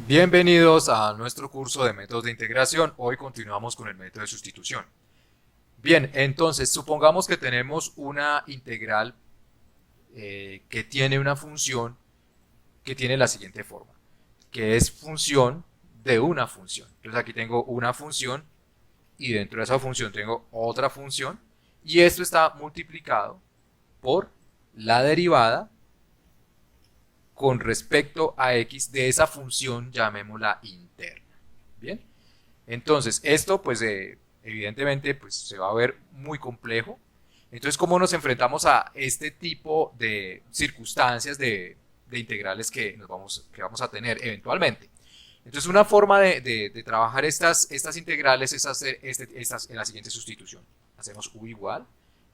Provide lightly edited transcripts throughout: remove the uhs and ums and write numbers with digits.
Bienvenidos a nuestro curso de métodos de integración. Hoy continuamos con el método de sustitución. Bien, entonces supongamos que tenemos una integral que tiene una función que tiene la siguiente forma, que es función de una función. Entonces aquí tengo una función y dentro de esa función tengo otra función y esto está multiplicado por la derivada con respecto a x de esa función, llamémosla interna. Bien, entonces esto pues evidentemente pues se va a ver muy complejo. Entonces, ¿cómo nos enfrentamos a este tipo de circunstancias de integrales que vamos a tener eventualmente? Entonces, una forma de trabajar estas integrales es hacer en la siguiente sustitución. Hacemos u igual,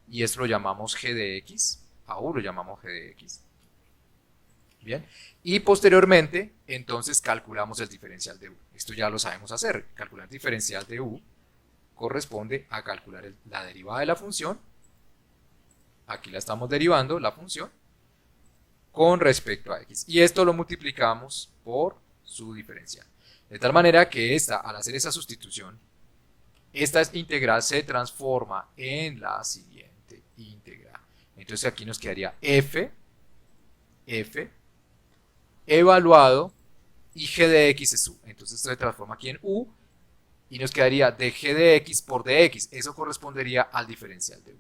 y esto lo llamamos g de x, a u lo llamamos g de x. Bien, y posteriormente, entonces calculamos el diferencial de u. Esto ya lo sabemos hacer. Calcular diferencial de u corresponde a calcular la derivada de la función. Aquí la estamos derivando, la función, con respecto a x. Y esto lo multiplicamos por su diferencial. De tal manera que al hacer esa sustitución, esta integral se transforma en la siguiente integral. Entonces aquí nos quedaría f evaluado y g de x es u. Entonces esto se transforma aquí en u y nos quedaría de g de x por dx. Eso correspondería al diferencial de u.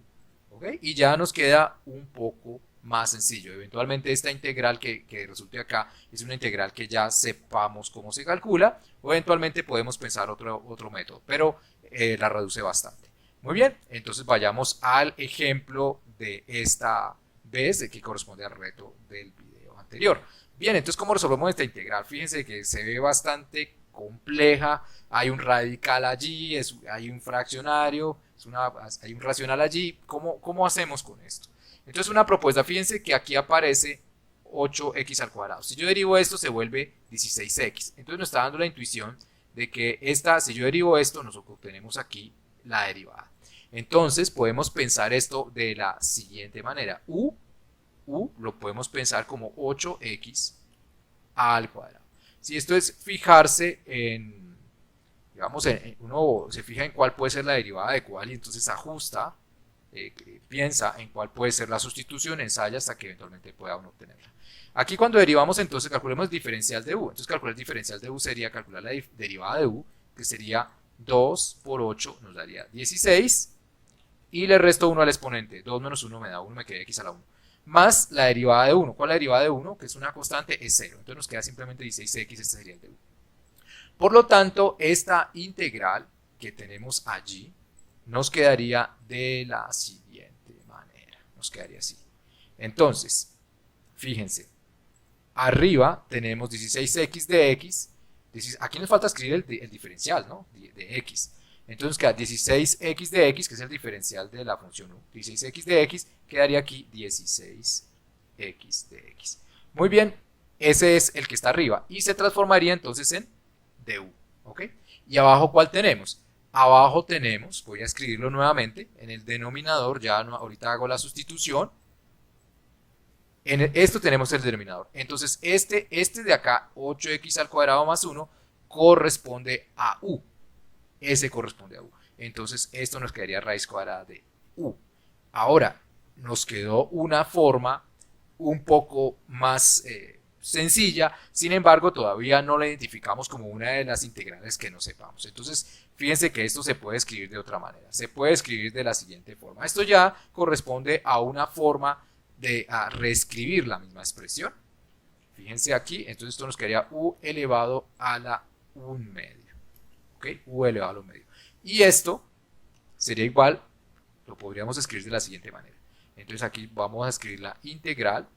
¿Okay? Y ya nos queda un poco más sencillo. Eventualmente esta integral que resulte acá es una integral que ya sepamos cómo se calcula, o eventualmente podemos pensar otro método, pero la reduce bastante. Muy bien, entonces vayamos al ejemplo de esta vez que corresponde al reto del video anterior. Bien, entonces ¿cómo resolvemos esta integral? Fíjense que se ve bastante compleja, hay un radical allí, hay un fraccionario, hay un racional allí. ¿Cómo hacemos con esto? Entonces una propuesta, fíjense que aquí aparece 8x al cuadrado. Si yo derivo esto se vuelve 16x. Entonces nos está dando la intuición de que si yo derivo esto, nos obtenemos aquí la derivada. Entonces podemos pensar esto de la siguiente manera. U lo podemos pensar como 8x al cuadrado. Si esto es fijarse en, digamos, uno se fija en cuál puede ser la derivada de cuál y entonces ajusta, piensa en cuál puede ser la sustitución, ensaya hasta que eventualmente pueda uno obtenerla. Aquí cuando derivamos entonces calculemos el diferencial de u. Entonces calcular el diferencial de u sería calcular la derivada de u, que sería 2 por 8 nos daría 16, y le resto 1 al exponente. 2 menos 1 me da 1, me queda x a la 1. Más la derivada de 1. ¿Cuál es la derivada de 1? Que es una constante, es 0. Entonces nos queda simplemente 16x, este sería el de 1. Por lo tanto, esta integral que tenemos allí nos quedaría de la siguiente manera. Nos quedaría así. Entonces, fíjense, arriba tenemos 16x de x. Aquí nos falta escribir el diferencial, ¿no? De x. Entonces queda 16x de x, que es el diferencial de la función u. 16x de x, quedaría aquí 16x de x. Muy bien, ese es el que está arriba. Y se transformaría entonces en du. ¿Ok? Y abajo, ¿cuál tenemos? Abajo tenemos, voy a escribirlo nuevamente, en el denominador, ya no, ahorita hago la sustitución. En esto tenemos el denominador. Entonces, este de acá, 8x al cuadrado más 1, corresponde a u. Ese corresponde a u. Entonces, esto nos quedaría raíz cuadrada de u. Ahora, nos quedó una forma un poco más sencilla, sin embargo, todavía no la identificamos como una de las integrales que no sepamos. Entonces, fíjense que esto se puede escribir de otra manera. Se puede escribir de la siguiente forma. Esto ya corresponde a una forma de reescribir la misma expresión. Fíjense aquí, entonces esto nos quedaría u elevado a la 1 medio. ¿Ok? U elevado a la 1 medio. Y esto sería igual, lo podríamos escribir de la siguiente manera. Entonces aquí vamos a escribir la integral.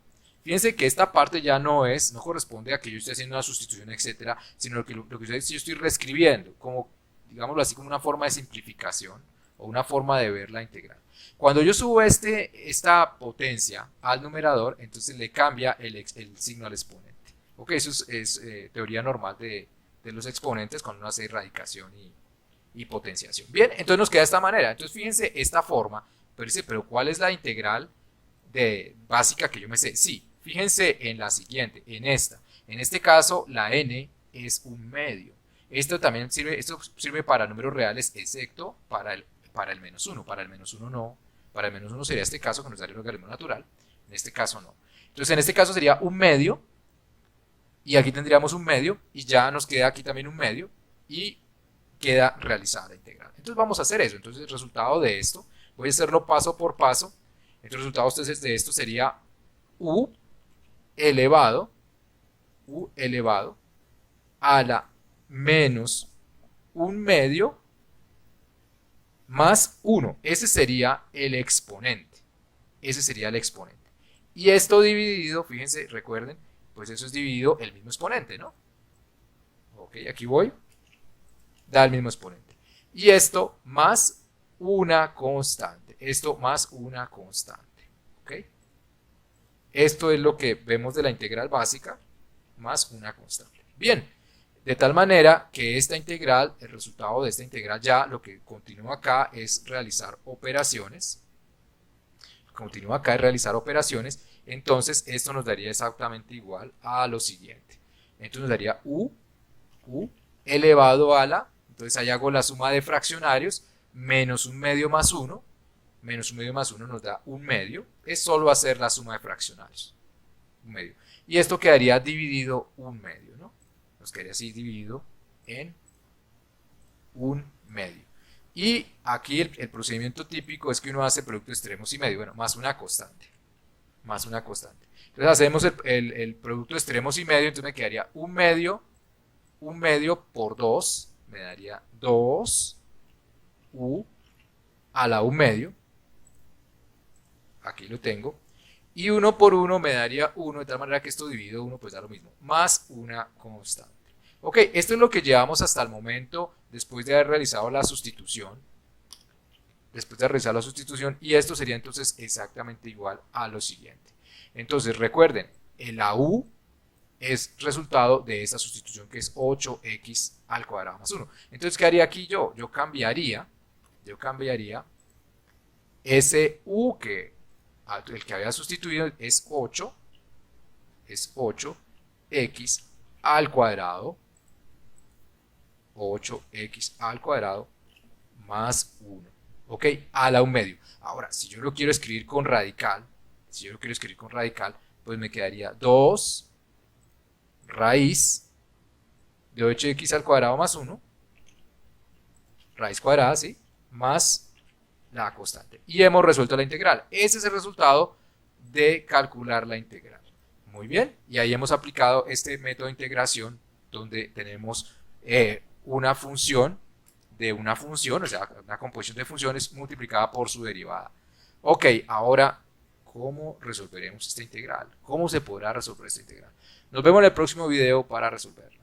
Fíjense que esta parte ya no corresponde a que yo esté haciendo una sustitución, etcétera, sino que lo que yo estoy reescribiendo, como, digámoslo así, como una forma de simplificación o una forma de ver la integral. Cuando yo subo esta potencia al numerador, entonces le cambia el signo al exponente. Ok, eso es teoría normal de los exponentes cuando uno hace erradicación y potenciación. Bien, entonces nos queda de esta manera. Entonces fíjense esta forma, pero ¿cuál es la integral básica que yo me sé? Sí, fíjense en la siguiente, en esta. En este caso, la n es un medio. Esto también sirve, esto sirve para números reales, excepto para el menos 1. Para el menos 1 no. Para el menos 1 sería este caso que nos daría un logaritmo natural. En este caso no. Entonces en este caso sería un medio. Y aquí tendríamos un medio. Y ya nos queda aquí también un medio. Y queda realizada la integral. Entonces vamos a hacer eso. Entonces el resultado de esto, voy a hacerlo paso por paso. El resultado entonces de esto sería u elevado a la menos un medio más 1. Ese sería el exponente. Ese sería el exponente. Y esto dividido, fíjense, recuerden, pues eso es dividido el mismo exponente, ¿no? Ok, aquí voy. Da el mismo exponente. Y esto más una constante. Esto más una constante. ¿Ok? Esto es lo que vemos de la integral básica más una constante. Bien, de tal manera que esta integral, el resultado de esta integral ya lo que continúa acá es realizar operaciones. Continúa acá es realizar operaciones. Entonces esto nos daría exactamente igual a lo siguiente. Entonces nos daría u elevado a la, entonces ahí hago la suma de fraccionarios, menos un medio más 1. Menos un medio más 1 nos da un medio. Es solo hacer la suma de fraccionarios. Un medio. Y esto quedaría dividido un medio, ¿no? Nos quedaría así dividido en un medio. Y aquí el procedimiento típico es que uno hace producto de extremos y medio. Bueno, más una constante. Más una constante. Entonces hacemos el producto de extremos y medio. Entonces me quedaría un medio por 2. Me daría 2 u a la un medio. Aquí lo tengo. Y 1 por 1 me daría 1, de tal manera que esto dividido 1 pues da lo mismo, más una constante. Ok, esto es lo que llevamos hasta el momento después de haber realizado la sustitución. Y esto sería entonces exactamente igual a lo siguiente. Entonces recuerden, la u es resultado de esta sustitución que es 8x al cuadrado más 1. Entonces, ¿qué haría aquí yo? Yo cambiaría ese u que el que había sustituido es 8x al cuadrado, 8x al cuadrado más 1, ok, a la un medio. Ahora, si yo lo quiero escribir con radical, pues me quedaría 2 raíz de 8x al cuadrado más 1, raíz cuadrada, ¿sí? Más la constante. Y hemos resuelto la integral. Ese es el resultado de calcular la integral. Muy bien. Y ahí hemos aplicado este método de integración donde tenemos una función de una función, o sea, una composición de funciones multiplicada por su derivada. Ok, ahora, ¿cómo resolveremos esta integral? ¿Cómo se podrá resolver esta integral? Nos vemos en el próximo video para resolverla.